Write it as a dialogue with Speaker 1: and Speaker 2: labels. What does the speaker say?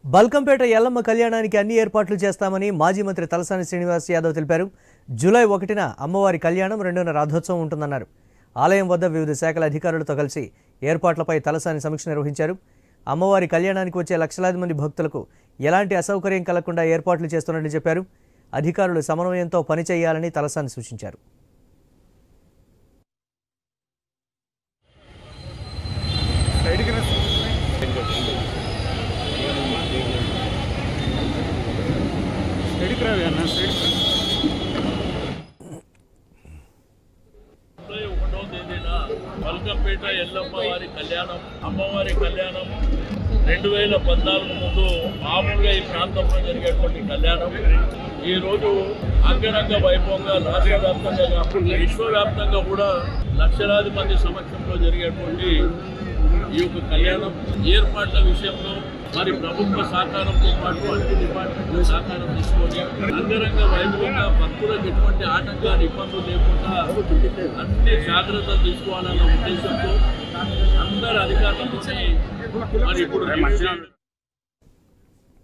Speaker 1: బల్కంపేట ఎల్లమ్మ కళ్యాణానికి అన్ని ఏర్పాట్లు చేస్తామని మాజీ మంత్రి తలసాని శ్రీనివాస్ యాదవ్ తెలిపారు. జూలై 1న అమ్మవారి కళ్యాణం, 2న రథోత్సవం ఉంటుందన్నారు. ఆలయం వద్ద వివిధ శాఖల అధికారులతో కలిసి ఏర్పాట్లపై తలసాని సమీక్ష నిర్వహించారు. అమ్మవారి కళ్యాణానికి వచ్చే లక్షలాది మంది భక్తులకు ఎలాంటి అసౌకర్యం కలగకుండా ఏర్పాట్లు చేస్తున్నట్లు చెప్పారు. అధికారులు సమన్వయంతో పనిచేయాలని తలసాని సూచించారు.
Speaker 2: బల్కంపేట ఎల్లమ్మ వారి కళ్యాణం, అమ్మవారి కళ్యాణం 2014 ముందు మామూలుగా ఈ ప్రాంతంలో జరిగేటువంటి కళ్యాణం ఈరోజు అంగరంగ వైభవంగా రాష్ట్ర వ్యాప్తంగా కాకుండా విశ్వవ్యాప్తంగా కూడా లక్షలాది మంది సమక్షంలో జరిగేటువంటి ఈ యొక్క కళ్యాణం ఏర్పాట్ల విషయంలో మరి ప్రభుత్వ సహకారంతో పాటు అన్ని డిపార్ట్మెంట్ల సహకారం తీసుకొని అంగరంగ వైభవంగా భక్తులకు ఎటువంటి ఆటంకాలు ఇబ్బందులు లేకుండా అన్ని జాగ్రత్తలు తీసుకోవాలన్న ఉద్దేశంతో అందరు అధికారులతో మరి ఇప్పుడు